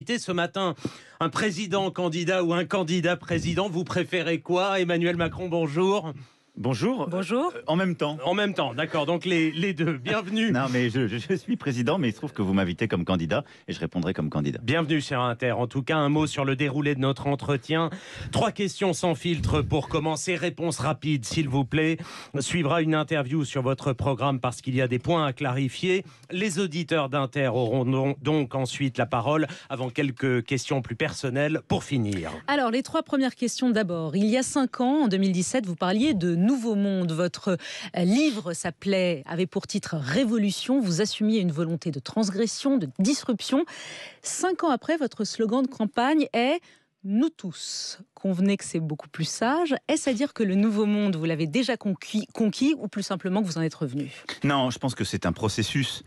invités ce matin. Un président candidat ou un candidat président, vous préférez quoi? Emmanuel Macron, bonjour. Bonjour. Bonjour. En même temps. En même temps, d'accord, donc les deux. Bienvenue. Non, mais je suis président, mais il se trouve que vous m'invitez comme candidat et je répondrai comme candidat. Bienvenue sur Inter. En tout cas, un mot sur le déroulé de notre entretien. 3 questions sans filtre pour commencer. Réponse rapide, s'il vous plaît. Suivra une interview sur votre programme parce qu'il y a des points à clarifier. Les auditeurs d'Inter auront donc ensuite la parole avant quelques questions plus personnelles pour finir. Alors, les 3 premières questions d'abord. Il y a 5 ans, en 2017, vous parliez de Nouveau Monde. Votre livre avait pour titre Révolution. Vous assumiez une volonté de transgression, de disruption. 5 ans après, votre slogan de campagne est « Nous tous ». Convenez que c'est beaucoup plus sage. Est-ce à dire que le Nouveau Monde, vous l'avez déjà conquis ou plus simplement que vous en êtes revenu? Non, je pense que c'est un processus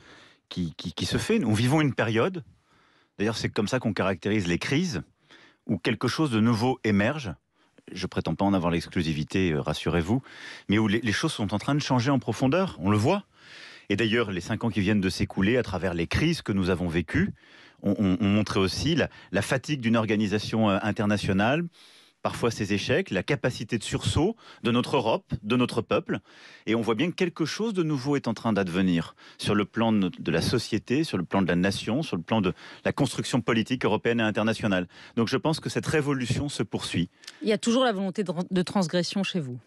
qui se fait. Nous vivons une période, d'ailleurs c'est comme ça qu'on caractérise les crises, où quelque chose de nouveau émerge. Je prétends pas en avoir l'exclusivité, rassurez-vous, mais où les choses sont en train de changer en profondeur, on le voit. Et d'ailleurs, les 5 ans qui viennent de s'écouler, à travers les crises que nous avons vécues, ont montré aussi la fatigue d'une organisation internationale, parfois ses échecs, la capacité de sursaut de notre Europe, de notre peuple. Et on voit bien que quelque chose de nouveau est en train d'advenir sur le plan de la société, sur le plan de la nation, sur le plan de la construction politique européenne et internationale. Donc je pense que cette révolution se poursuit. Il y a toujours la volonté de transgression chez vous?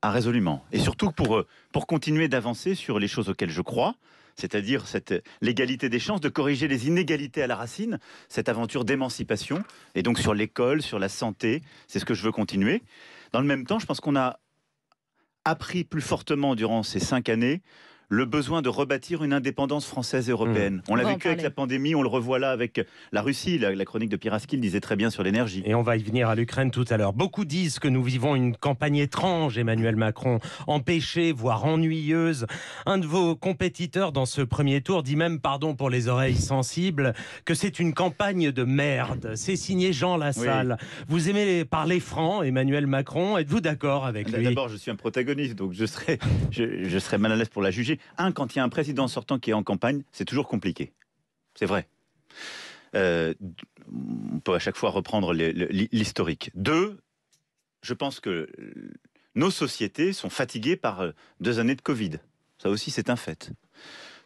Ah, résolument. Et surtout pour continuer d'avancer sur les choses auxquelles je crois, c'est-à-dire l'égalité des chances, de corriger les inégalités à la racine, cette aventure d'émancipation, et donc sur l'école, sur la santé, c'est ce que je veux continuer. Dans le même temps, je pense qu'on a appris plus fortement durant ces 5 années le besoin de rebâtir une indépendance française et européenne. On l'a vécu avec la pandémie, on le revoit là avec la Russie. La chronique de Pieraski le disait très bien sur l'énergie. Et on va y venir à l'Ukraine tout à l'heure. Beaucoup disent que nous vivons une campagne étrange, Emmanuel Macron, empêchée, voire ennuyeuse. Un de vos compétiteurs dans ce premier tour dit même, pardon pour les oreilles sensibles, que c'est une campagne de merde. C'est signé Jean Lassalle. Oui. Vous aimez parler franc, Emmanuel Macron. Êtes-vous d'accord avec lui? D'abord, je suis un protagoniste, donc je serais mal à l'aise pour la juger. Quand il y a un président sortant qui est en campagne, c'est toujours compliqué. C'est vrai. On peut à chaque fois reprendre l'historique. 2, je pense que nos sociétés sont fatiguées par 2 années de Covid. Ça aussi, c'est un fait.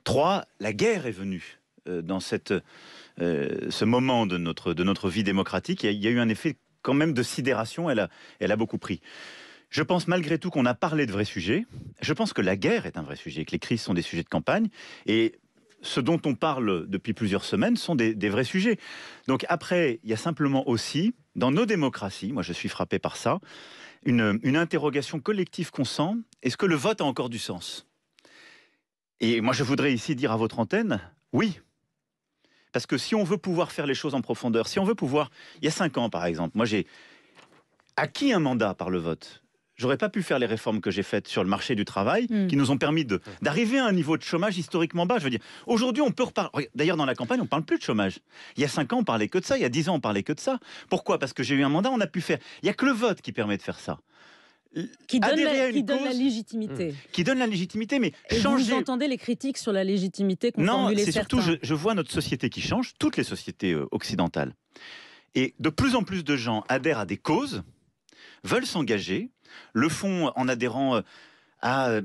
3, la guerre est venue dans ce moment de notre vie démocratique. Il y a eu un effet quand même de sidération. Elle a beaucoup pris. Je pense malgré tout qu'on a parlé de vrais sujets. Je pense que la guerre est un vrai sujet, que les crises sont des sujets de campagne. Et ce dont on parle depuis plusieurs semaines sont des vrais sujets. Donc après, il y a simplement aussi, dans nos démocraties, moi je suis frappé par ça, une interrogation collective qu'on sent. Est-ce que le vote a encore du sens? Et moi je voudrais ici dire à votre antenne, oui. Parce que si on veut pouvoir faire les choses en profondeur, si on veut pouvoir... Il y a 5 ans par exemple, moi j'ai acquis un mandat par le vote. J'aurais pas pu faire les réformes que j'ai faites sur le marché du travail, qui nous ont permis d'arriver à un niveau de chômage historiquement bas. Je veux dire, aujourd'hui, on peut reparler. D'ailleurs, dans la campagne, on parle plus de chômage. Il y a 5 ans, on parlait que de ça. Il y a 10 ans, on parlait que de ça. Pourquoi? Parce que j'ai eu un mandat, on a pu faire. Il y a que le vote qui permet de faire ça. Qui donne la légitimité. Qui donne la légitimité, mais et changer... vous entendez les critiques sur la légitimité qu'ont formulé certains? Non, c'est surtout, je vois notre société qui change, toutes les sociétés occidentales. Et de plus en plus de gens adhèrent à des causes, veulent s'engager, le font en adhérant à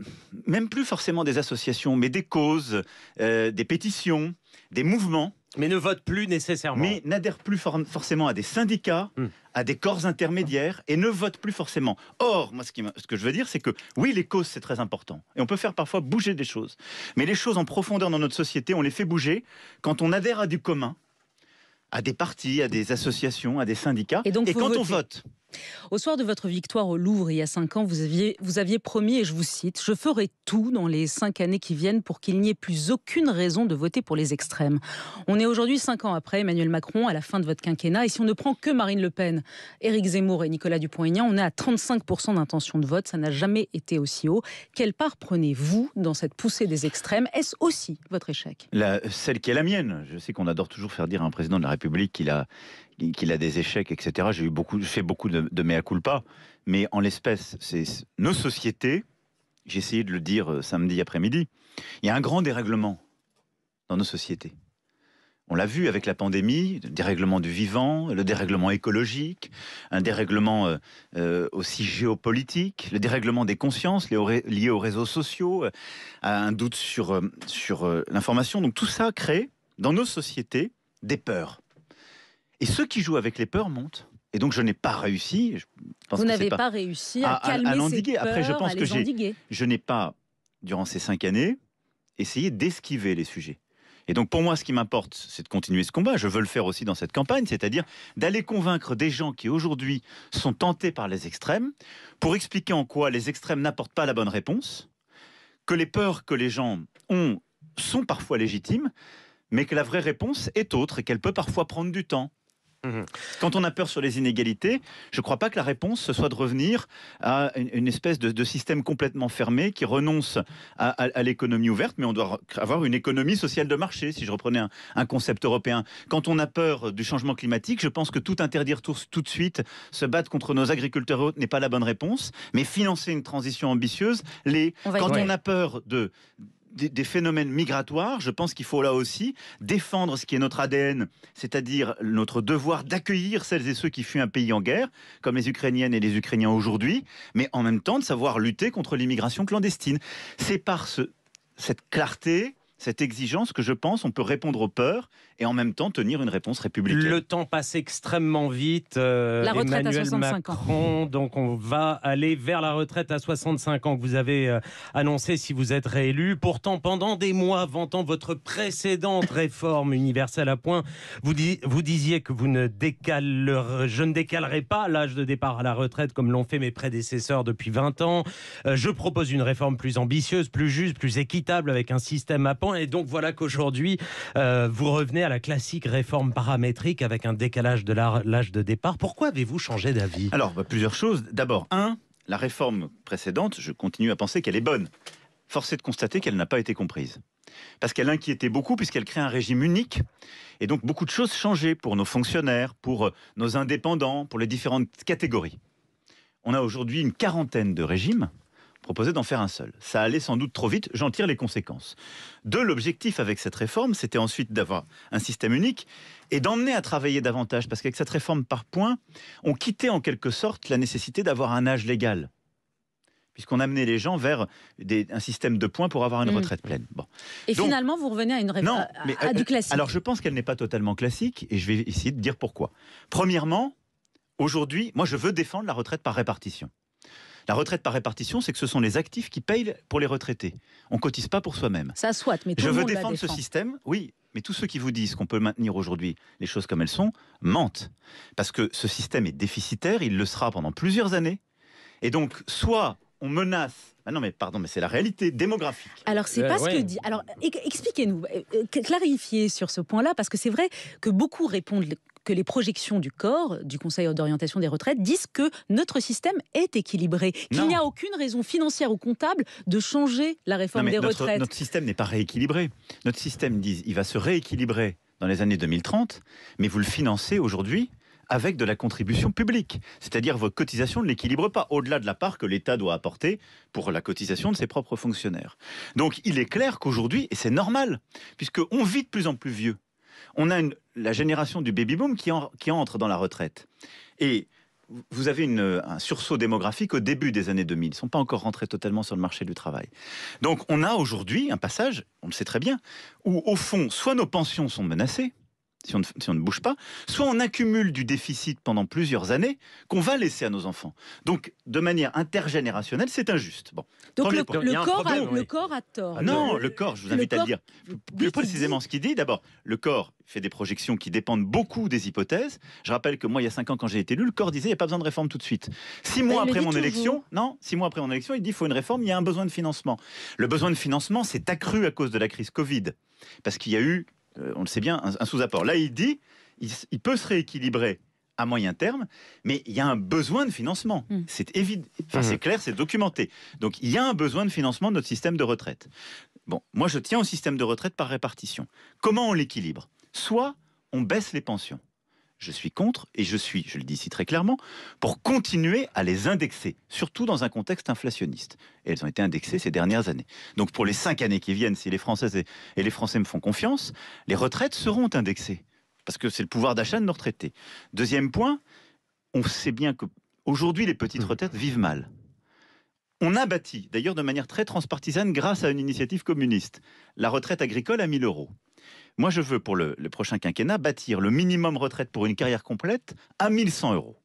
même plus forcément des associations, mais des causes, des pétitions, des mouvements. Mais ne votent plus nécessairement. Mais n'adhèrent plus forcément à des syndicats, à des corps intermédiaires, et ne votent plus forcément. Or, moi, ce que je veux dire, c'est que oui, les causes, c'est très important. Et on peut faire parfois bouger des choses. Mais les choses en profondeur dans notre société, on les fait bouger quand on adhère à du commun, à des partis, à des associations, à des syndicats, et quand on vote. Au soir de votre victoire au Louvre, il y a 5 ans, vous aviez promis, et je vous cite, « Je ferai tout dans les 5 années qui viennent pour qu'il n'y ait plus aucune raison de voter pour les extrêmes ». On est aujourd'hui 5 ans après Emmanuel Macron, à la fin de votre quinquennat, et si on ne prend que Marine Le Pen, Éric Zemmour et Nicolas Dupont-Aignan, on est à 35% d'intention de vote, ça n'a jamais été aussi haut. Quelle part prenez-vous dans cette poussée des extrêmes? Est-ce aussi votre échec? Celle qui est la mienne. Je sais qu'on adore toujours faire dire à un président de la République qu'il a des échecs, etc. J'ai fait beaucoup de mea culpa, mais en l'espèce, c'est nos sociétés, j'ai essayé de le dire samedi après-midi, il y a un grand dérèglement dans nos sociétés. On l'a vu avec la pandémie, le dérèglement du vivant, le dérèglement écologique, un dérèglement aussi géopolitique, le dérèglement des consciences lié aux réseaux sociaux, un doute sur l'information. Donc tout ça crée dans nos sociétés des peurs. Et ceux qui jouent avec les peurs montent. Et donc je n'ai pas réussi. Vous n'avez pas réussi à calmer ces peurs, Après, je pense à les endiguer. je n'ai pas, durant ces 5 années, essayé d'esquiver les sujets. Et donc pour moi, ce qui m'importe, c'est de continuer ce combat. Je veux le faire aussi dans cette campagne, c'est-à-dire d'aller convaincre des gens qui aujourd'hui sont tentés par les extrêmes, pour expliquer en quoi les extrêmes n'apportent pas la bonne réponse, que les peurs que les gens ont sont parfois légitimes, mais que la vraie réponse est autre et qu'elle peut parfois prendre du temps. Quand on a peur sur les inégalités, je ne crois pas que la réponse ce soit de revenir à une espèce de système complètement fermé qui renonce à l'économie ouverte, mais on doit avoir une économie sociale de marché, si je reprenais un concept européen. Quand on a peur du changement climatique, je pense que tout interdire tout de suite, se battre contre nos agriculteurs et autres n'est pas la bonne réponse, mais financer une transition ambitieuse, quand on a peur des phénomènes migratoires, je pense qu'il faut là aussi défendre ce qui est notre ADN, c'est-à-dire notre devoir d'accueillir celles et ceux qui fuient un pays en guerre, comme les Ukrainiennes et les Ukrainiens aujourd'hui, mais en même temps de savoir lutter contre l'immigration clandestine. C'est par cette clarté, cette exigence que je pense on peut répondre aux peurs et en même temps tenir une réponse républicaine. Le temps passe extrêmement vite. La retraite Emmanuel à 65 Macron, ans. donc on va aller vers la retraite à 65 ans que vous avez annoncé si vous êtes réélu. Pourtant, pendant des mois, vantant votre précédente réforme universelle à point, vous disiez que je ne décalerai pas l'âge de départ à la retraite comme l'ont fait mes prédécesseurs depuis 20 ans. Je propose une réforme plus ambitieuse, plus juste, plus équitable avec un système à points. Et donc voilà qu'aujourd'hui, vous revenez à la classique réforme paramétrique avec un décalage de l'âge de départ. Pourquoi avez-vous changé d'avis ? Alors, plusieurs choses. D'abord, la réforme précédente, je continue à penser qu'elle est bonne. Force est de constater qu'elle n'a pas été comprise. Parce qu'elle inquiétait beaucoup, puisqu'elle crée un régime unique. Et donc, beaucoup de choses changeaient pour nos fonctionnaires, pour nos indépendants, pour les différentes catégories. On a aujourd'hui une quarantaine de régimes. Proposé d'en faire un seul. Ça allait sans doute trop vite, j'en tire les conséquences. L'objectif avec cette réforme, c'était ensuite d'avoir un système unique et d'emmener à travailler davantage, parce qu'avec cette réforme par points, on quittait en quelque sorte la nécessité d'avoir un âge légal, puisqu'on amenait les gens vers un système de points pour avoir une retraite pleine. Bon. Et donc, finalement, vous revenez à une réforme du classique. Alors je pense qu'elle n'est pas totalement classique, et je vais essayer de dire pourquoi. Premièrement, aujourd'hui, moi je veux défendre la retraite par répartition. La retraite par répartition, c'est que ce sont les actifs qui payent pour les retraités. On ne cotise pas pour soi-même. Ça soit, mais tout le monde la défend. Je veux défendre ce système, oui, mais tous ceux qui vous disent qu'on peut maintenir aujourd'hui les choses comme elles sont, mentent. Parce que ce système est déficitaire, il le sera pendant plusieurs années. Et donc, soit on menace... Ah non, mais pardon, mais c'est la réalité démographique. Alors, c'est pas ce que dit... Alors, expliquez-nous, clarifiez sur ce point-là, parce que c'est vrai que beaucoup répondent que les projections du corps, du Conseil d'orientation des retraites, disent que notre système est équilibré, qu'il n'y a aucune raison financière ou comptable de changer la réforme des retraites. Notre système n'est pas rééquilibré. Notre système, il va se rééquilibrer dans les années 2030, mais vous le financez aujourd'hui avec de la contribution publique. C'est-à-dire votre cotisation ne l'équilibre pas, au-delà de la part que l'État doit apporter pour la cotisation de ses propres fonctionnaires. Donc il est clair qu'aujourd'hui, et c'est normal, puisqu'on vit de plus en plus vieux, on a la génération du baby-boom qui entre dans la retraite. Et vous avez un sursaut démographique au début des années 2000. Ils ne sont pas encore rentrés totalement sur le marché du travail. Donc on a aujourd'hui un passage, on le sait très bien, où au fond, soit nos pensions sont menacées, si on ne bouge pas, soit on accumule du déficit pendant plusieurs années qu'on va laisser à nos enfants. Donc, de manière intergénérationnelle, c'est injuste. Bon. Donc le corps a tort. Non, le corps, je vous invite à le dire plus précisément ce qu'il dit. D'abord, le corps fait des projections qui dépendent beaucoup des hypothèses. Je rappelle que moi, il y a 5 ans, quand j'ai été élu, le corps disait il n'y a pas besoin de réforme tout de suite. 6 mois après mon élection, il dit il faut une réforme, il y a un besoin de financement. Le besoin de financement s'est accru à cause de la crise Covid. Parce qu'il y a eu, on le sait bien, un sous-apport. Là, il dit il peut se rééquilibrer à moyen terme, mais il y a un besoin de financement. C'est évident, c'est clair, c'est documenté. Donc il y a un besoin de financement de notre système de retraite. Bon, moi je tiens au système de retraite par répartition. Comment on l'équilibre ? Soit on baisse les pensions. je suis contre, et je le dis ici très clairement, pour continuer à les indexer, surtout dans un contexte inflationniste. Et elles ont été indexées ces dernières années. Donc pour les 5 années qui viennent, si les Françaises et les Français me font confiance, les retraites seront indexées, parce que c'est le pouvoir d'achat de nos retraités. Deuxième point, on sait bien qu'aujourd'hui, les petites retraites vivent mal. On a bâti, d'ailleurs de manière très transpartisane, grâce à une initiative communiste, la retraite agricole à 1 000 €. Moi, je veux, pour le prochain quinquennat, bâtir le minimum retraite pour une carrière complète à 1 100 €.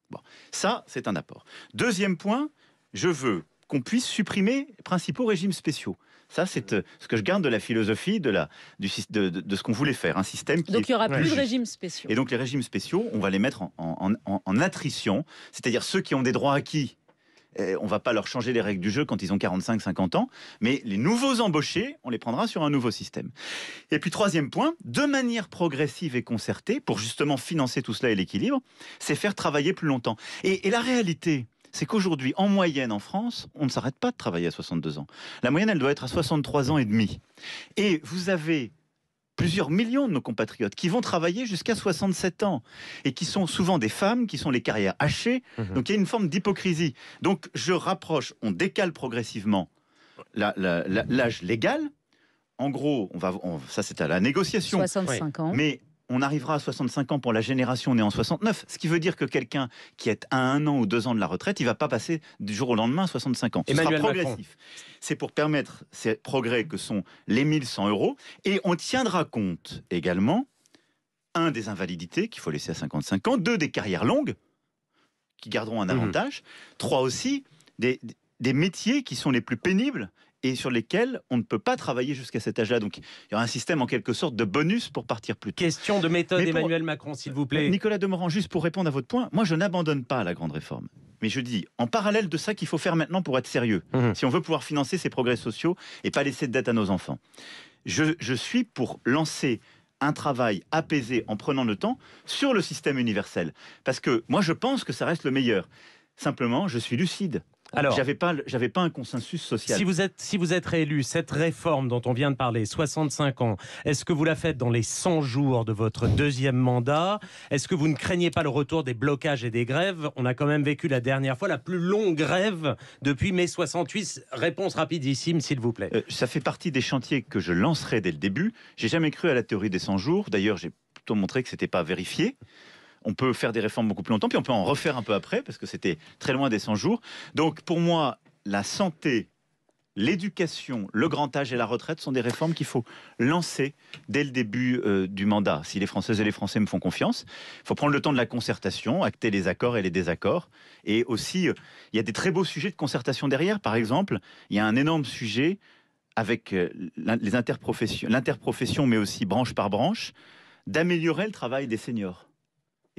Bon, ça, c'est un apport. Deuxième point, je veux qu'on puisse supprimer les principaux régimes spéciaux. Ça, c'est ce que je garde de la philosophie de ce qu'on voulait faire, un système qui... Donc il n'y aura plus de régimes spéciaux. Et donc les régimes spéciaux, on va les mettre en attrition, c'est-à-dire ceux qui ont des droits acquis, on ne va pas leur changer les règles du jeu quand ils ont 45-50 ans, mais les nouveaux embauchés, on les prendra sur un nouveau système. Et puis troisième point, de manière progressive et concertée, pour justement financer tout cela et l'équilibre, c'est faire travailler plus longtemps. Et la réalité, c'est qu'aujourd'hui, en moyenne en France, on ne s'arrête pas de travailler à 62 ans. La moyenne, elle doit être à 63 ans et demi. Et vous avez plusieurs millions de nos compatriotes qui vont travailler jusqu'à 67 ans et qui sont souvent des femmes, qui sont les carrières hachées. Donc il y a une forme d'hypocrisie. Donc je rapproche, on décale progressivement l'âge légal. En gros, ça c'est à la négociation. 65 ans. Mais on arrivera à 65 ans pour la génération née en 69, ce qui veut dire que quelqu'un qui est à 1 an ou 2 ans de la retraite, il ne va pas passer du jour au lendemain à 65 ans. Ce sera progressif. C'est pour permettre ces progrès que sont les 1 100 €. Et on tiendra compte également, 1, des invalidités qu'il faut laisser à 55 ans, 2, des carrières longues qui garderont un avantage, 3 aussi, des métiers qui sont les plus pénibles et sur lesquels on ne peut pas travailler jusqu'à cet âge-là. Donc il y aura un système en quelque sorte de bonus pour partir plus tôt. Question de méthode, Emmanuel Macron, s'il vous plaît. Nicolas Demorand, juste pour répondre à votre point, moi je n'abandonne pas la grande réforme. Mais je dis, en parallèle de ça, qu'il faut faire maintenant pour être sérieux, si on veut pouvoir financer ces progrès sociaux et pas laisser de dette à nos enfants. Je suis pour lancer un travail apaisé en prenant le temps sur le système universel. Parce que moi je pense que ça reste le meilleur. Simplement, je suis lucide. Alors, j'avais pas un consensus social. Si vous êtes réélu, cette réforme dont on vient de parler, 65 ans, est-ce que vous la faites dans les 100 jours de votre deuxième mandat? Est-ce que vous ne craignez pas le retour des blocages et des grèves? On a quand même vécu la dernière fois la plus longue grève depuis mai 68. Réponse rapidissime, s'il vous plaît. Ça fait partie des chantiers que je lancerai dès le début. J'ai jamais cru à la théorie des 100 jours. D'ailleurs, j'ai plutôt montré que c'était pas vérifié. On peut faire des réformes beaucoup plus longtemps, puis on peut en refaire un peu après, parce que c'était très loin des 100 jours. Donc pour moi, la santé, l'éducation, le grand âge et la retraite sont des réformes qu'il faut lancer dès le début du mandat. Si les Françaises et les Français me font confiance, il faut prendre le temps de la concertation, acter les accords et les désaccords. Et aussi, il y a des très beaux sujets de concertation derrière. Par exemple, il y a un énorme sujet avec l'interprofession, mais aussi branche par branche, d'améliorer le travail des seniors.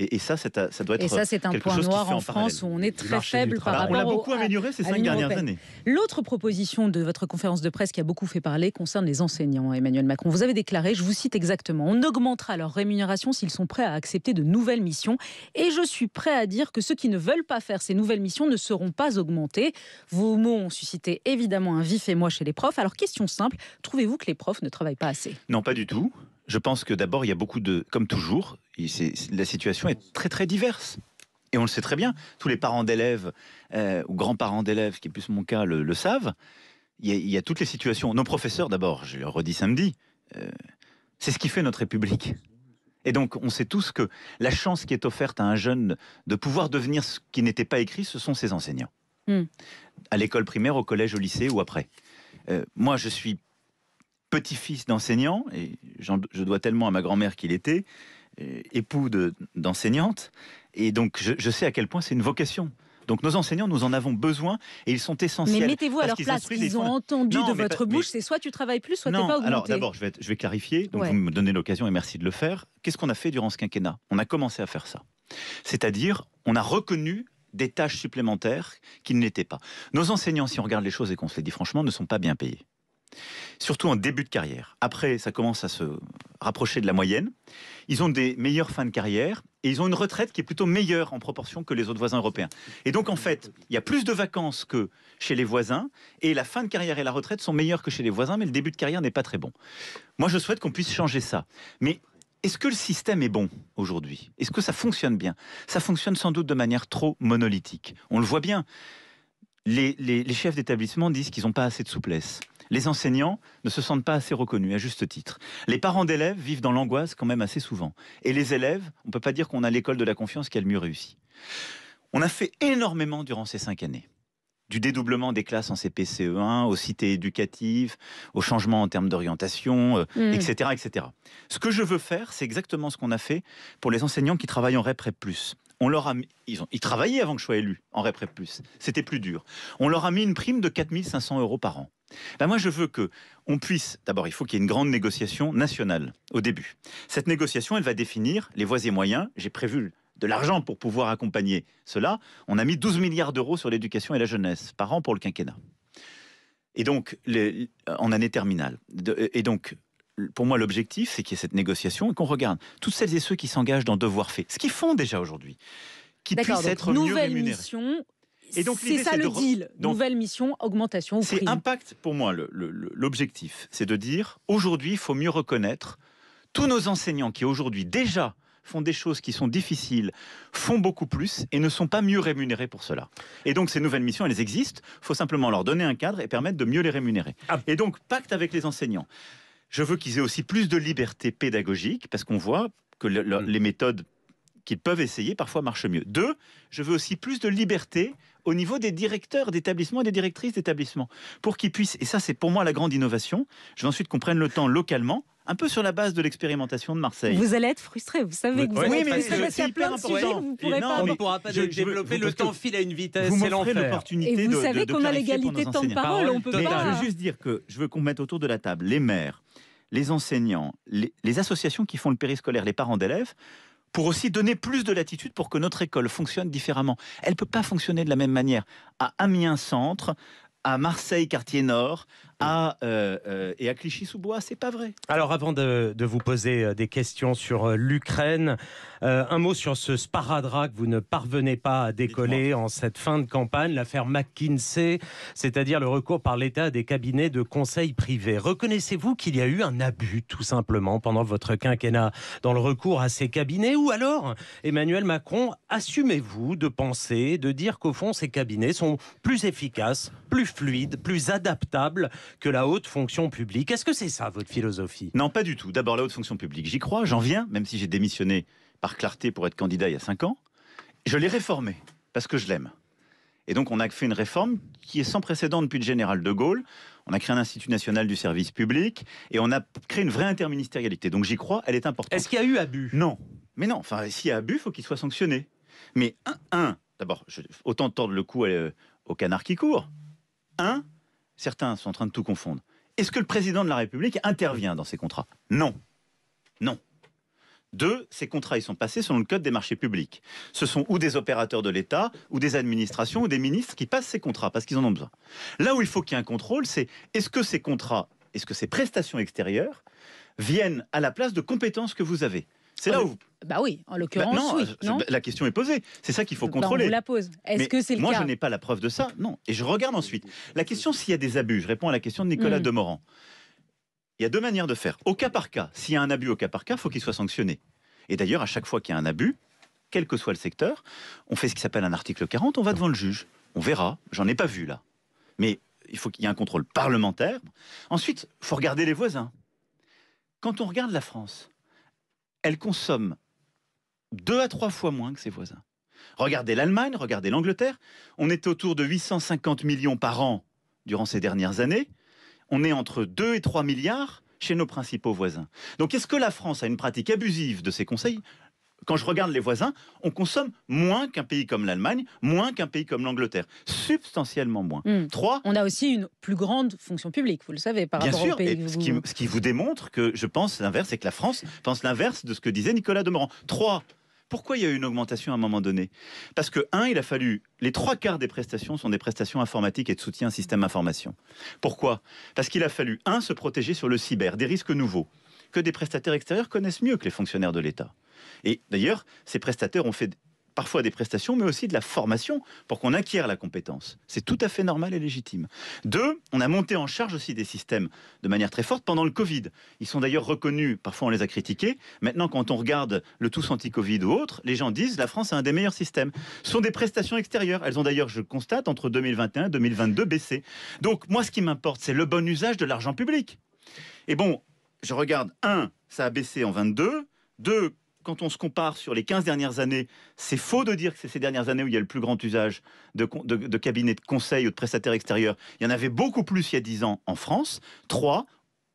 Et ça, ça doit être. Et ça, c'est un point noir en France où on est très faible par rapport. On l'a beaucoup amélioré ces 5 dernières années. L'autre proposition de votre conférence de presse qui a beaucoup fait parler concerne les enseignants, Emmanuel Macron. Vous avez déclaré, je vous cite exactement, on augmentera leur rémunération s'ils sont prêts à accepter de nouvelles missions. Et je suis prêt à dire que ceux qui ne veulent pas faire ces nouvelles missions ne seront pas augmentés. Vos mots ont suscité évidemment un vif émoi chez les profs. Alors, question simple, trouvez-vous que les profs ne travaillent pas assez? Non, pas du tout. Je pense que d'abord, il y a beaucoup de... Comme toujours, la situation est très très diverse. Et on le sait très bien. Tous les parents d'élèves ou grands-parents d'élèves, qui est plus mon cas, le savent. Il y a toutes les situations. Nos professeurs, d'abord, je le redis samedi, c'est ce qui fait notre République. Et donc, on sait tous que la chance qui est offerte à un jeune de pouvoir devenir ce qui n'était pas écrit, ce sont ses enseignants. À l'école primaire, au collège, au lycée ou après. Moi, je suis petit-fils d'enseignant, et je dois tellement à ma grand-mère qu'il était, époux d'enseignante, et donc je sais à quel point c'est une vocation. Donc nos enseignants, nous en avons besoin, et ils sont essentiels. Mais mettez-vous à leur place, qu'ils ont entendu de votre bouche, c'est soit tu travailles plus, soit tu n'es pas augmenté. Alors d'abord, je vais clarifier, donc vous me donnez l'occasion, et merci de le faire. Qu'est-ce qu'on a fait durant ce quinquennat? On a commencé à faire ça. C'est-à-dire, on a reconnu des tâches supplémentaires qui ne l'étaient pas. Nos enseignants, si on regarde les choses et qu'on se les dit franchement, ne sont pas bien payés. Surtout en début de carrière. Après, ça commence à se rapprocher de la moyenne. Ils ont des meilleures fins de carrière et ils ont une retraite qui est plutôt meilleure en proportion que les autres voisins européens. Et donc, en fait, il y a plus de vacances que chez les voisins et la fin de carrière et la retraite sont meilleures que chez les voisins, mais le début de carrière n'est pas très bon. Moi, je souhaite qu'on puisse changer ça. Mais est-ce que le système est bon aujourd'hui? Est-ce que ça fonctionne bien? Ça fonctionne sans doute de manière trop monolithique. On le voit bien. Les chefs d'établissement disent qu'ils n'ont pas assez de souplesse. Les enseignants ne se sentent pas assez reconnus, à juste titre. Les parents d'élèves vivent dans l'angoisse quand même assez souvent. Et les élèves, on ne peut pas dire qu'on a l'école de la confiance qui a le mieux réussi. On a fait énormément durant ces 5 années. Du dédoublement des classes en CP-CE1, aux cités éducatives, aux changements en termes d'orientation, etc., etc. Ce que je veux faire, c'est exactement ce qu'on a fait pour les enseignants qui travaillent en REP, REP+. On leur a mis, ils travaillaient avant que je sois élu en REP, REP+. C'était plus dur. On leur a mis une prime de 4 500 € par an. Ben moi, je veux qu'on puisse... D'abord, il faut qu'il y ait une grande négociation nationale au début. Cette négociation, elle va définir les voies et moyens. J'ai prévu de l'argent pour pouvoir accompagner cela. On a mis 12 milliards d'euros sur l'éducation et la jeunesse par an pour le quinquennat. Et donc, en année terminale. Et donc, pour moi, l'objectif, c'est qu'il y ait cette négociation et qu'on regarde toutes celles et ceux qui s'engagent dans Devoir fait, ce qu'ils font déjà aujourd'hui, qui puissent être mieux rémunérés. Mission, et donc, c'est ça le deal. Donc, nouvelle mission, augmentation ou prime. C'est impact, pour moi, l'objectif. C'est de dire, aujourd'hui, il faut mieux reconnaître tous nos enseignants qui, aujourd'hui, déjà font des choses qui sont difficiles, font beaucoup plus et ne sont pas mieux rémunérés pour cela. Et donc, ces nouvelles missions, elles existent. Il faut simplement leur donner un cadre et permettre de mieux les rémunérer. Et donc, pacte avec les enseignants. Je veux qu'ils aient aussi plus de liberté pédagogique, parce qu'on voit que les méthodes qu'ils peuvent essayer parfois marchent mieux. 2, je veux aussi plus de liberté au niveau des directeurs d'établissement et des directrices d'établissement, pour qu'ils puissent, et ça c'est pour moi la grande innovation, je veux ensuite qu'on prenne le temps localement, un peu sur la base de l'expérimentation de Marseille. Vous allez être frustré, vous savez que vous allez être frustré parce qu'il y a plein de sujets que vous ne pourrez pas... On ne pourra pas développer, le temps file à une vitesse, vous c'est l'enfer. L'opportunité et vous savez qu'on a l'égalité de temps de parole, on peut pas... Je veux juste dire que je veux qu'on mette autour de la table les maires, les enseignants, les associations qui font le périscolaire, les parents d'élèves, pour aussi donner plus de latitude pour que notre école fonctionne différemment. Elle ne peut pas fonctionner de la même manière à Amiens-Centre, à Marseille, quartier nord, et à Clichy-sous-Bois, c'est pas vrai. Alors avant de vous poser des questions sur l'Ukraine, un mot sur ce sparadrap que vous ne parvenez pas à décoller en cette fin de campagne, l'affaire McKinsey, c'est-à-dire le recours par l'État à des cabinets de conseil privés. Reconnaissez-vous qu'il y a eu un abus, tout simplement, pendant votre quinquennat dans le recours à ces cabinets? Ou alors, Emmanuel Macron, assumez-vous de penser, de dire qu'au fond, ces cabinets sont plus efficaces, plus fluides, plus adaptables que la haute fonction publique? Est-ce que c'est ça votre philosophie? Non, pas du tout. D'abord, la haute fonction publique, j'y crois, j'en viens, même si j'ai démissionné par clarté pour être candidat il y a 5 ans. Je l'ai réformé, parce que je l'aime. Et donc, on a fait une réforme qui est sans précédent depuis le général de Gaulle. On a créé un Institut national du service public et on a créé une vraie interministérialité. Donc, j'y crois, elle est importante. Est-ce qu'il y a eu abus? Non. Mais non, enfin, s'il y a abus, il faut qu'il soit sanctionné. Mais d'abord, autant tordre le cou au canard qui court. Certains sont en train de tout confondre. Est-ce que le président de la République intervient dans ces contrats? Non. Non. 2, ces contrats, ils sont passés selon le code des marchés publics. Ce sont ou des opérateurs de l'État, ou des administrations, ou des ministres qui passent ces contrats parce qu'ils en ont besoin. Là où il faut qu'il y ait un contrôle, c'est est-ce que ces contrats, est-ce que ces prestations extérieures viennent à la place de compétences que vous avez? C'est là où... Bah oui, en l'occurrence, oui. Non, la question est posée. C'est ça qu'il faut contrôler. On vous la pose. Est-ce que c'est le cas? Moi, je n'ai pas la preuve de ça. Non. Et je regarde ensuite. La question, s'il y a des abus, je réponds à la question de Nicolas Demorand. Il y a 2 manières de faire. Au cas par cas, s'il y a un abus au cas par cas, il faut qu'il soit sanctionné. Et d'ailleurs, à chaque fois qu'il y a un abus, quel que soit le secteur, on fait ce qui s'appelle un article 40, on va devant le juge. On verra. J'en ai pas vu là. Mais il faut qu'il y ait un contrôle parlementaire. Ensuite, il faut regarder les voisins. Quand on regarde la France, elle consomme 2 à 3 fois moins que ses voisins. Regardez l'Allemagne, regardez l'Angleterre. On est autour de 850 millions par an durant ces dernières années. On est entre 2 et 3 milliards chez nos principaux voisins. Donc est-ce que la France a une pratique abusive de ses conseils? Quand je regarde les voisins, on consomme moins qu'un pays comme l'Allemagne, moins qu'un pays comme l'Angleterre. Substantiellement moins. 3, on a aussi une plus grande fonction publique, vous le savez, par rapport au pays. Bien sûr, ce qui vous démontre que je pense l'inverse, c'est que la France pense l'inverse de ce que disait Nicolas Demorand. 3, pourquoi il y a eu une augmentation à un moment donné? Parce que, il a fallu... Les 3/4 des prestations sont des prestations informatiques et de soutien à un système information. Pourquoi? Parce qu'il a fallu, se protéger sur le cyber, des risques nouveaux, que des prestataires extérieurs connaissent mieux que les fonctionnaires de l'État. Et d'ailleurs, ces prestataires ont fait parfois des prestations, mais aussi de la formation pour qu'on acquiert la compétence. C'est tout à fait normal et légitime. 2, on a monté en charge aussi des systèmes de manière très forte pendant le Covid. Ils sont d'ailleurs reconnus, parfois on les a critiqués. Maintenant, quand on regarde le tous anti-Covid ou autre, les gens disent la France a un des meilleurs systèmes. Ce sont des prestations extérieures. Elles ont d'ailleurs, je constate, entre 2021 et 2022 baissé. Donc moi, ce qui m'importe, c'est le bon usage de l'argent public. Et bon, je regarde, 1, ça a baissé en 22. 2, quand on se compare sur les 15 dernières années, c'est faux de dire que c'est ces dernières années où il y a le plus grand usage de cabinets de conseil ou de prestataires extérieurs. Il y en avait beaucoup plus il y a 10 ans en France. 3,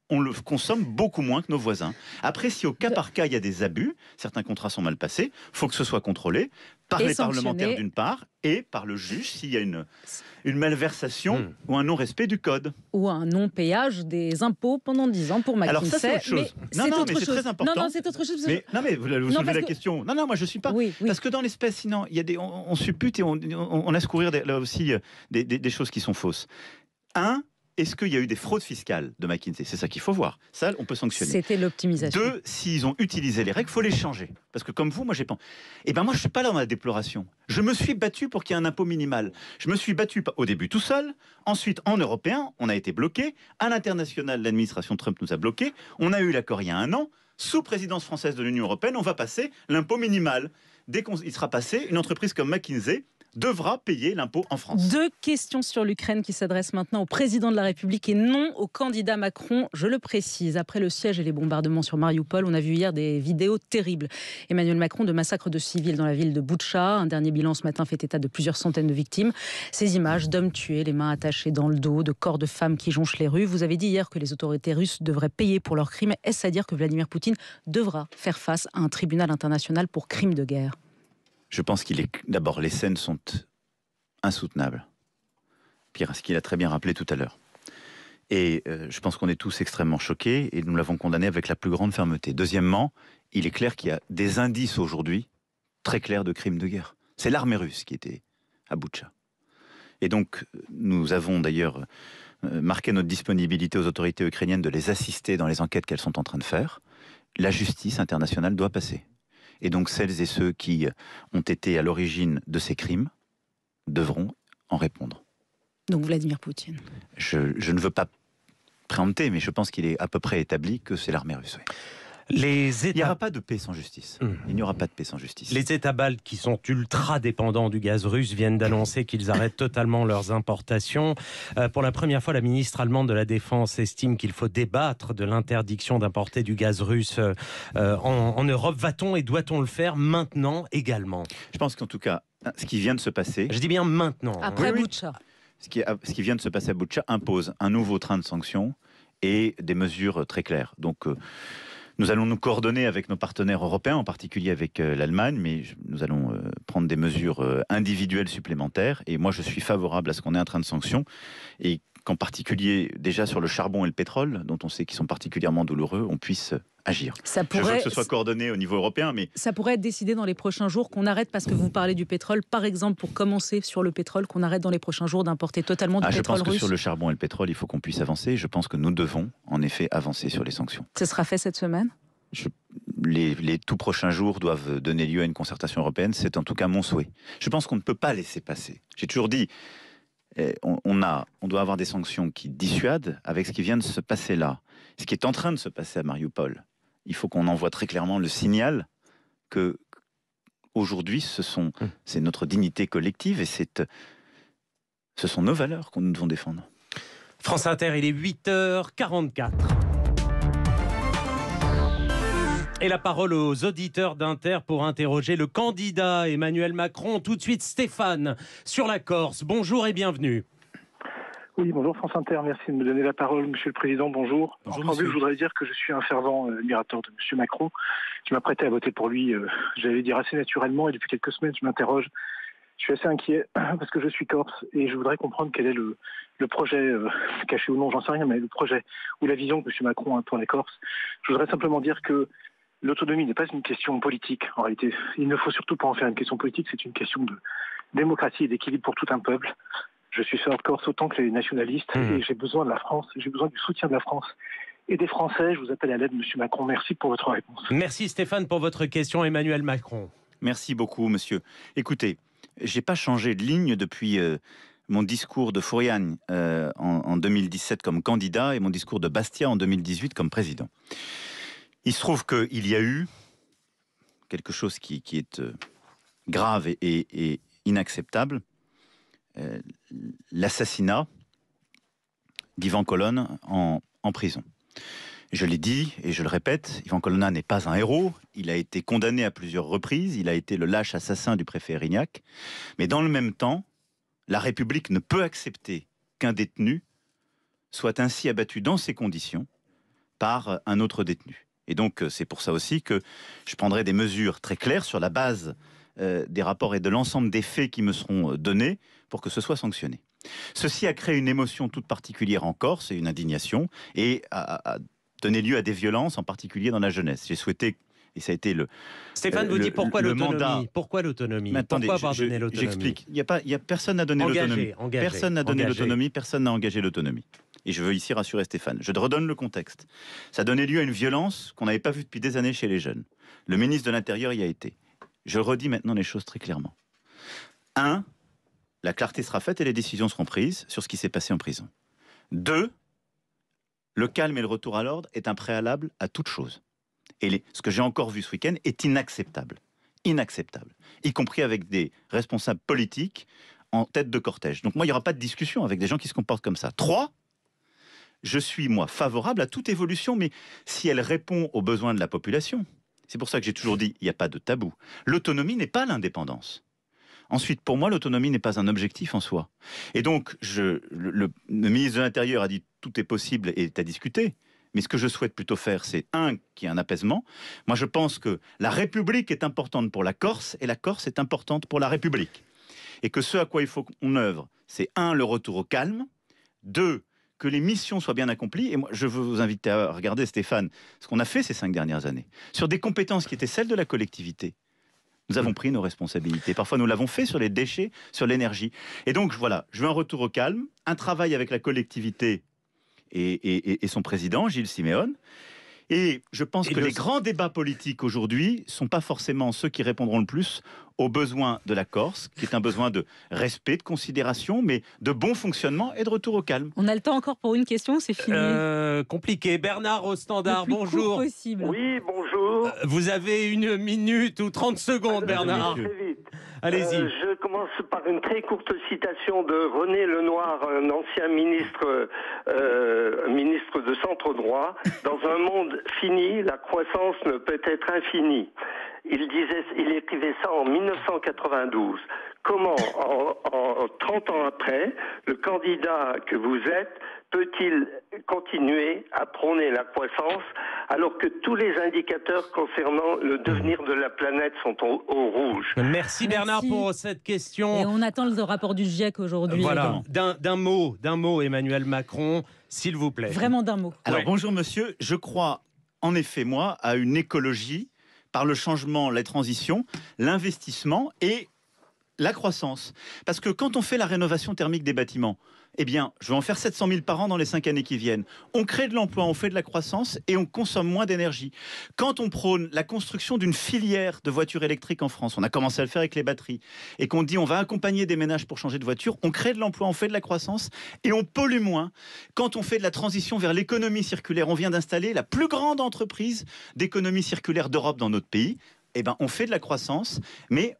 on le consomme beaucoup moins que nos voisins. Après, si au cas par cas, il y a des abus, certains contrats sont mal passés, il faut que ce soit contrôlé par les parlementaires d'une part et par le juge s'il y a une malversation ou un non-respect du code. Ou un non-payage des impôts pendant 10 ans pour McKinsey. Alors ça, c'est autre chose. Mais c'est très important. Non, c'est autre chose. Mais vous soulevez la question. Non, moi je ne suis pas. Oui. Parce que dans l'espèce, sinon, il y a on suppute et on laisse courir là aussi des choses qui sont fausses. 1, est-ce qu'il y a eu des fraudes fiscales de McKinsey? C'est ça qu'il faut voir. Ça, on peut sanctionner. C'était l'optimisation. 2, s'ils ont utilisé les règles, il faut les changer. Parce que comme vous, moi, j'ai pas... moi, je ne suis pas là dans la déploration. Je me suis battu pour qu'il y ait un impôt minimal. Je me suis battu au début tout seul. Ensuite, en européen, on a été bloqué. À l'international, l'administration Trump nous a bloqués. On a eu l'accord il y a 1 an. Sous présidence française de l'Union européenne, on va passer l'impôt minimal. Dès qu'il sera passé, une entreprise comme McKinsey devra payer l'impôt en France. 2 questions sur l'Ukraine qui s'adressent maintenant au président de la République et non au candidat Macron, je le précise. Après le siège et les bombardements sur Mariupol, on a vu hier des vidéos terribles. Emmanuel Macron de massacres de civils dans la ville de Boutcha. Un dernier bilan ce matin fait état de plusieurs centaines de victimes. Ces images d'hommes tués, les mains attachées dans le dos, de corps de femmes qui jonchent les rues. Vous avez dit hier que les autorités russes devraient payer pour leurs crimes. Est-ce à dire que Vladimir Poutine devra faire face à un tribunal international pour crimes de guerre ? Je pense d'abord, les scènes sont insoutenables. Pire, ce qu'il a très bien rappelé tout à l'heure. Et je pense qu'on est tous extrêmement choqués et nous l'avons condamné avec la plus grande fermeté. Deuxièmement, il est clair qu'il y a des indices aujourd'hui très clairs de crimes de guerre. C'est l'armée russe qui était à Boutcha. Et donc, nous avons d'ailleurs marqué notre disponibilité aux autorités ukrainiennes de les assister dans les enquêtes qu'elles sont en train de faire. La justice internationale doit passer. Et donc celles et ceux qui ont été à l'origine de ces crimes devront en répondre. Donc Vladimir Poutine. Je ne veux pas préempter, mais je pense qu'il est à peu près établi que c'est l'armée russe. Oui. Il n'y aura pas de paix sans justice. Il n'y aura pas de paix sans justice. Les États baltes, qui sont ultra dépendants du gaz russe, viennent d'annoncer qu'ils arrêtent totalement leurs importations. Pour la première fois, la ministre allemande de la Défense estime qu'il faut débattre de l'interdiction d'importer du gaz russe en Europe. Va-t-on et doit-on le faire maintenant également? Je pense qu'en tout cas, ce qui vient de se passer... Je dis bien maintenant. Après Boutcha. Ce qui vient de se passer à Boutcha impose un nouveau train de sanctions et des mesures très claires. Donc... nous allons nous coordonner avec nos partenaires européens, en particulier avec l'Allemagne, mais nous allons prendre des mesures individuelles supplémentaires. Et moi, je suis favorable à ce qu'on ait un train de sanctions et qu'en particulier, déjà sur le charbon et le pétrole, dont on sait qu'ils sont particulièrement douloureux, on puisse agir. Je veux que ce soit coordonné au niveau européen, mais... Ça pourrait être décidé dans les prochains jours qu'on arrête, parce que vous parlez du pétrole, par exemple, pour commencer sur le pétrole, qu'on arrête dans les prochains jours d'importer totalement du pétrole russe. Je pense que sur le charbon et le pétrole, il faut qu'on puisse avancer. Je pense que nous devons, en effet, avancer sur les sanctions. Ce sera fait cette semaine ? Les tout prochains jours doivent donner lieu à une concertation européenne. C'est en tout cas mon souhait. Je pense qu'on ne peut pas laisser passer. J'ai toujours dit, on doit avoir des sanctions qui dissuadent avec ce qui vient de se passer là. Ce qui est en train de se passer à Mariupol. Il faut qu'on envoie très clairement le signal que aujourd'hui, c'est notre dignité collective et ce sont nos valeurs que nous devons défendre. France Inter, il est 8h44. Et la parole aux auditeurs d'Inter pour interroger le candidat Emmanuel Macron. Tout de suite, Stéphane, sur la Corse. Bonjour et bienvenue. Oui, bonjour France Inter, merci de me donner la parole, Monsieur le Président, bonjour. En préambule, je voudrais dire que je suis un fervent admirateur de Monsieur Macron. Je m'apprêtais à voter pour lui, j'allais dire assez naturellement, et depuis quelques semaines, je m'interroge. Je suis assez inquiet parce que je suis corse et je voudrais comprendre quel est le projet, caché ou non, j'en sais rien, mais le projet ou la vision que M. Macron a pour la Corse. Je voudrais simplement dire que l'autonomie n'est pas une question politique, en réalité. Il ne faut surtout pas en faire une question politique, c'est une question de démocratie et d'équilibre pour tout un peuple. Je suis sur Corse autant que les nationalistes et j'ai besoin de la France, j'ai besoin du soutien de la France et des Français. Je vous appelle à l'aide, M. Macron. Merci pour votre réponse. Merci Stéphane pour votre question, Emmanuel Macron. Merci beaucoup, monsieur. Écoutez, j'ai pas changé de ligne depuis mon discours de Fouriane en 2017 comme candidat et mon discours de Bastia en 2018 comme président. Il se trouve qu'il y a eu quelque chose qui est grave et inacceptable, l'assassinat d'Ivan Colonna en prison. Je l'ai dit et je le répète, Ivan Colonna n'est pas un héros. Il a été condamné à plusieurs reprises. Il a été le lâche assassin du préfet Erignac. Mais dans le même temps, la République ne peut accepter qu'un détenu soit ainsi abattu dans ces conditions par un autre détenu. Et donc, c'est pour ça aussi que je prendrai des mesures très claires sur la base des rapports et de l'ensemble des faits qui me seront donnés pour que ce soit sanctionné. Ceci a créé une émotion toute particulière en Corse et une indignation et a donné lieu à des violences, en particulier dans la jeunesse. J'ai souhaité, et ça a été le... Stéphane vous dit pourquoi l'autonomie ? Pourquoi l'autonomie ? Pourquoi pardonner l'autonomie ? J'explique. Personne n'a donné l'autonomie. Personne n'a donné l'autonomie, personne n'a engagé l'autonomie. Et je veux ici rassurer Stéphane. Je te redonne le contexte. Ça a donné lieu à une violence qu'on n'avait pas vue depuis des années chez les jeunes. Le ministre de l'Intérieur y a été. Je redis maintenant les choses très clairement. 1, la clarté sera faite et les décisions seront prises sur ce qui s'est passé en prison. 2, le calme et le retour à l'ordre est un préalable à toute chose. Et ce que j'ai encore vu ce week-end est inacceptable. Inacceptable. Y compris avec des responsables politiques en tête de cortège. Donc moi, il n'y aura pas de discussion avec des gens qui se comportent comme ça. 3, je suis, moi, favorable à toute évolution, mais si elle répond aux besoins de la population. C'est pour ça que j'ai toujours dit, il n'y a pas de tabou. L'autonomie n'est pas l'indépendance. Ensuite, pour moi, l'autonomie n'est pas un objectif en soi. Et donc, le ministre de l'Intérieur a dit tout est possible et est à discuter. Mais ce que je souhaite plutôt faire, c'est qu'il y ait un apaisement. Moi, je pense que la République est importante pour la Corse et la Corse est importante pour la République. Et que ce à quoi il faut qu'on œuvre, c'est 1, le retour au calme, 2, que les missions soient bien accomplies. Et moi, je veux vous inviter à regarder, Stéphane, ce qu'on a fait ces 5 dernières années, sur des compétences qui étaient celles de la collectivité. Nous avons pris nos responsabilités. Parfois, nous l'avons fait sur les déchets, sur l'énergie. Et donc, voilà, je veux un retour au calme, un travail avec la collectivité et son président, Gilles Siméon. Et je pense que les grands débats politiques aujourd'hui ne sont pas forcément ceux qui répondront le plus aux besoins de la Corse, qui est un besoin de respect, de considération, mais de bon fonctionnement et de retour au calme. On a le temps encore pour une question, c'est fini. Compliqué. Bernard au standard, le plus bonjour. court possible. Oui, bonjour. Vous avez 1 minute ou 30 secondes, Bernard. Très vite. Allez-y. Je commence par une très courte citation de René Lenoir, un ancien ministre de centre droit. Dans un monde fini, la croissance ne peut être infinie. Il écrivait ça en 1992. Comment, en 30 ans après, le candidat que vous êtes peut-il continuer à prôner la croissance alors que tous les indicateurs concernant le devenir de la planète sont au rouge? Merci Bernard pour cette question. Et on attend le rapport du GIEC aujourd'hui. Voilà, d'un mot, Emmanuel Macron, s'il vous plaît. Vraiment d'un mot. Alors bonjour monsieur, je crois en effet moi à une écologie par le changement, la transition, l'investissement et la croissance. Parce que quand on fait la rénovation thermique des bâtiments, eh bien, je vais en faire 700 000 par an dans les 5 années qui viennent. On crée de l'emploi, on fait de la croissance et on consomme moins d'énergie. Quand on prône la construction d'une filière de voitures électriques en France, on a commencé à le faire avec les batteries, et qu'on dit on va accompagner des ménages pour changer de voiture, on crée de l'emploi, on fait de la croissance et on pollue moins. Quand on fait de la transition vers l'économie circulaire, on vient d'installer la plus grande entreprise d'économie circulaire d'Europe dans notre pays, eh ben, on fait de la croissance, mais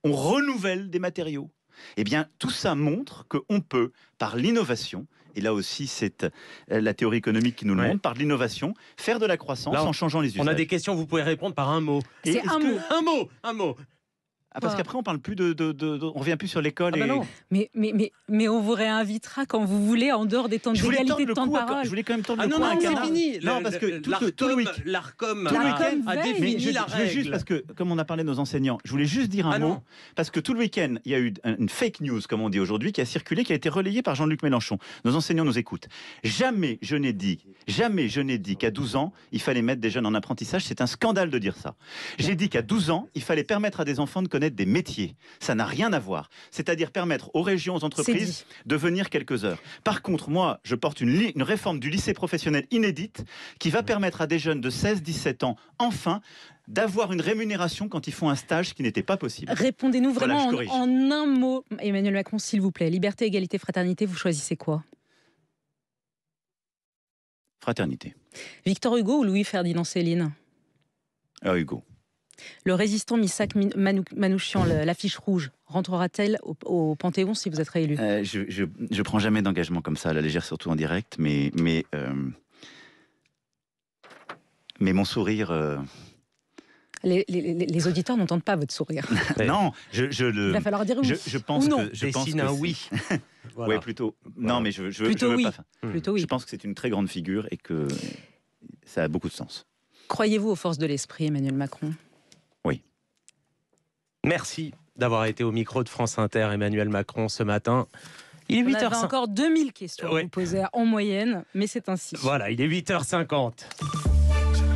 on renouvelle des matériaux. Eh bien, tout ça montre qu'on peut, par l'innovation, et là aussi c'est la théorie économique qui nous le montre, par l'innovation, faire de la croissance en changeant les usages. On a des questions, vous pouvez répondre par un mot. C'est Un mot. Ah, parce qu'après on parle plus on revient plus sur l'école. Ah bah non. Mais on vous réinvitera quand vous voulez en dehors des temps d'égalité de temps de parole. Je voulais quand même tendre le non, cou à un c'est canard. fini. Non, parce que l'ARCOM a défini la règle. Juste parce que, comme on a parlé de nos enseignants, je voulais juste dire un mot, parce que tout le week-end, il y a eu une fake news, comme on dit aujourd'hui, qui a circulé, qui a été relayée par Jean-Luc Mélenchon. Nos enseignants nous écoutent. Jamais je n'ai dit qu'à 12 ans, il fallait mettre des jeunes en apprentissage. C'est un scandale de dire ça. J'ai dit qu'à 12 ans, il fallait permettre à des enfants de connaître des métiers. Ça n'a rien à voir. C'est-à-dire permettre aux régions, aux entreprises de venir quelques heures. Par contre, moi, je porte une réforme du lycée professionnel inédite qui va permettre à des jeunes de 16-17 ans, enfin, d'avoir une rémunération quand ils font un stage qui n'était pas possible. Répondez-nous vraiment Voilà, en un mot. Emmanuel Macron, s'il vous plaît. Liberté, égalité, fraternité, vous choisissez quoi? Fraternité. Victor Hugo ou Louis-Ferdinand Céline? Hugo. Le résistant Missak Manouchian, l'affiche rouge, rentrera-t-elle au Panthéon si vous êtes réélu? Je prends jamais d'engagement comme ça à la légère, surtout en direct, mais mon sourire... Les auditeurs n'entendent pas votre sourire. Non, Il va falloir dire oui. Je pense ou non. que... Je pense Dessine que un c'est- oui. Voilà. Oui, plutôt. Non, mais je Plutôt veux oui. pas. Plutôt oui. Je pense que c'est une très grande figure et que ça a beaucoup de sens. Croyez-vous aux forces de l'esprit, Emmanuel Macron? Oui. Merci d'avoir été au micro de France Inter, Emmanuel Macron, ce matin. Il est On avait 8h50. encore 2000 questions à vous poser en moyenne, mais c'est ainsi. Voilà, il est 8h50.